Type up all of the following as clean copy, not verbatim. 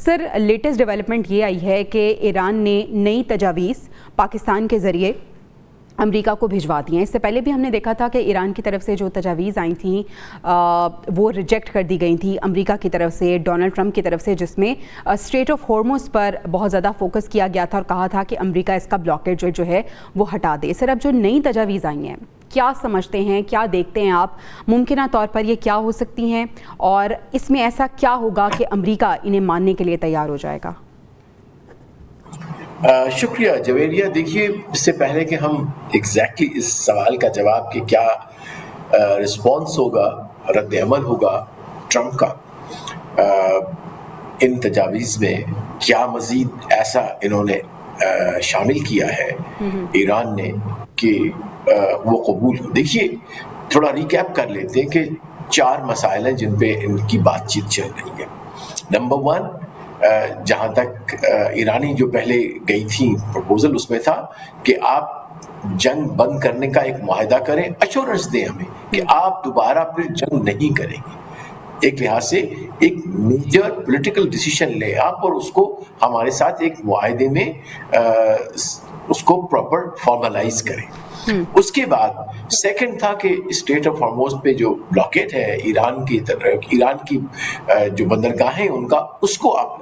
Sir, latest development ये आई है कि ईरान ने नई तजावीज़ पाकिस्तान के ज़रिए अमेरिका को भिजवा दी हैं। इससे पहले भी हमने देखा था कि ईरान की तरफ से जो तजावीज़ आई थी वो रिजेक्ट कर दी गई थी अमेरिका की तरफ से, डोनाल्ड ट्रंप की तरफ से, जिसमें स्ट्रेट ऑफ हॉर्मुज़ पर बहुत ज़्यादा फोकस किया गया था और कहा था कि अमेरिका इसका ब्लॉकेज जो है वो हटा दे। सर, अब जो नई तजावीज़ आई हैं, क्या समझते हैं, क्या देखते हैं आप, मुमकिन तौर पर ये क्या हो सकती हैं और इसमें ऐसा क्या होगा कि अमेरिका इन्हें मानने के लिए तैयार हो जाएगा? शुक्रिया जवेरिया। देखिए, इससे पहले कि हम एग्जैक्टली इस सवाल का जवाब कि क्या रिस्पॉन्स होगा, रद्द अमल होगा ट्रंप का इन तजावीज़ में, क्या मज़ीद ऐसा इन्होंने शामिल किया है ईरान ने कि वो कबूल हो। देखिए, थोड़ा रिकैप कर लेते हैं कि 4 मसाइल हैं जिन पे इनकी बातचीत चल रही है। नंबर 1, जहाँ तक ईरानी जो पहले गई थी प्रपोजल, उसमें था कि आप जंग बंद करने का एक मुआहदा करें, एश्योरेंस दें हमें कि आप दोबारा फिर जंग नहीं करेंगे। एक लिहाज से एक मेजर पॉलिटिकल डिसीजन ले आप और उसको हमारे साथ एक मुआहदे में उसको प्रॉपर फॉर्मलाइज करें। उसके बाद सेकंड था कि स्ट्रेट ऑफ हॉर्मुज़ पे जो ब्लॉकेट है ईरान की जो बंदरगाहें उनका, उसको आप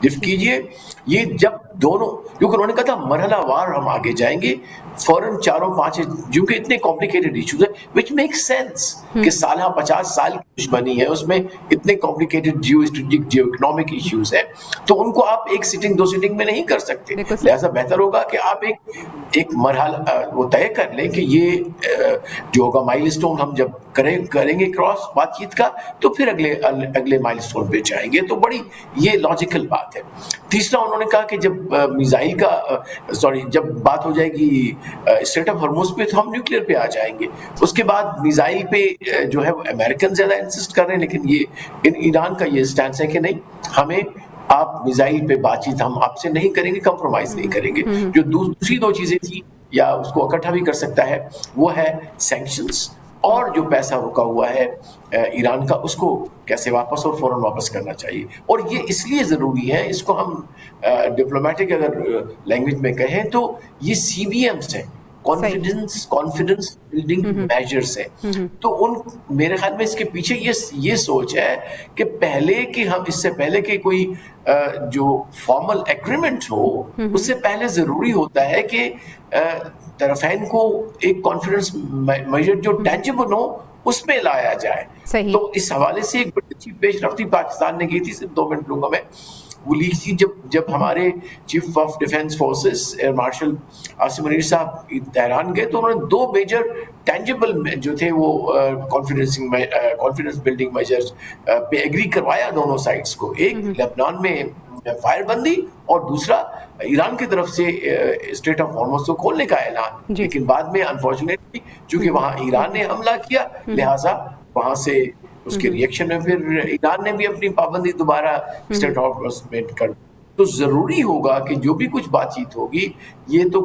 लिफ्ट कीजिए। ये जब दोनों, क्योंकि उन्होंने कहा था मरहलावार हम आगे जाएंगे, फौरन 4-5, क्योंकि इतने कॉम्प्लिकेटेड इश्यूज है, विच मेक सेंस कि 50 साल की दुश्मनी है, उसमें इतने कॉम्प्लिकेटेड जियो स्ट्रेटेजिक, जियो इकोनॉमिक इश्यूज है, तो उनको आप एक सिटिंग 2 सिटिंग में नहीं कर सकते। लिहाजा बेहतर होगा कि आप एक मरहला वो तय कर लें कि ये जो होगा माइलस्टोन, हम जब करेंगे क्रॉस बातचीत का, तो फिर अगले माइलस्टोन पे जाएंगे। तो बड़ी ये लॉजिकल बात है। तीसरा, उन्होंने कहा कि जब मिसाइल का जब बात हो जाएगी स्ट्रेट ऑफ हॉर्मुज़ पे, तो हम न्यूक्लियर पे आ जाएंगे। उसके बाद मिसाइल पे जो है अमेरिकन ज्यादा इंसिस्ट कर रहे हैं, लेकिन ये ईरान का ये स्टैंस है कि नहीं, हमें आप मिसाइल पे बातचीत हम आपसे नहीं करेंगे, कंप्रोमाइज नहीं करेंगे। जो दूसरी 2 चीजें थी, या उसको इकट्ठा भी कर सकता है, वो है सैंक्शंस, और जो पैसा रुका हुआ है ईरान का, उसको कैसे वापस और फौरन वापस करना चाहिए। और ये इसलिए ज़रूरी है, इसको हम डिप्लोमेटिक अगर लैंग्वेज में कहें तो ये CBMs हैं, कॉन्फिडेंस बिल्डिंग मेजर्स है। तो मेरे ख्याल में इसके पीछे ये सोच है कि इससे पहले कि कोई जो फॉर्मल एग्रीमेंट हो, उससे पहले जरूरी होता है कि तरफैन को एक कॉन्फिडेंस मेजर जो टेंजिबल हो उसमें लाया जाए। तो इस हवाले से एक बड़ी अच्छी पेशरफ्ती पाकिस्तान ने की थी, सिर्फ 2 मिनट लूंगा मैं। वो ली थी जब हमारे chief of defence forces air marshal Asim Munir साहब तेहरान गए, तो उन्होंने 2 मेजर टेंजिबल जो थे वो कॉन्फिडेंस बिल्डिंग मेजर्स पे एग्री करवाया दोनों साइड्स को। एक लेबनान में फायरबंदी, और दूसरा ईरान की तरफ से स्ट्रेट ऑफ हॉर्मुज़ को खोलने का ऐलान। लेकिन बाद में अनफॉर्चुनेटली चूंकि वहां ईरान ने हमला किया, लिहाजा वहां से उसके रिएक्शन में फिर ईरान ने भी अपनी पाबंदी दोबारा स्ट्रेट ऑफ हॉर्मुज़ में कर। तो जरूरी होगा कि जो भी कुछ बातचीत होगी, ये तो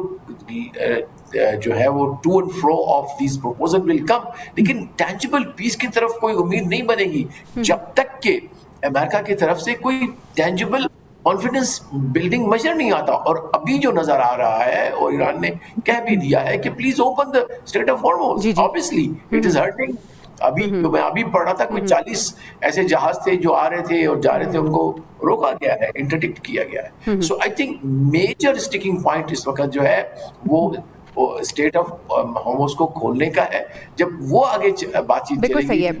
जो है वो to and fro of this proposal will come, लेकिन टेंजिबल पीस की तरफ कोई उम्मीद नहीं बनेगी जब तक कि अमेरिका की तरफ से कोई टेंजिबल कॉन्फिडेंस बिल्डिंग मेजर नहीं आता। और अभी जो नजर आ रहा है, और ईरान ने कह भी दिया है कि please open the straight of Hormuz, obviously it is hurting. मैं अभी पढ़ रहा था, कोई 40 ऐसे जहाज थे जो आ रहे थे और जा रहे थे, उनको रोका गया है, इंटरडिक्ट किया गया है। So I think major sticking point इस वक्त जो है वो स्टेट ऑफ हॉर्मुज़ को खोलने का है। जब वो आगे बातचीत चलेगी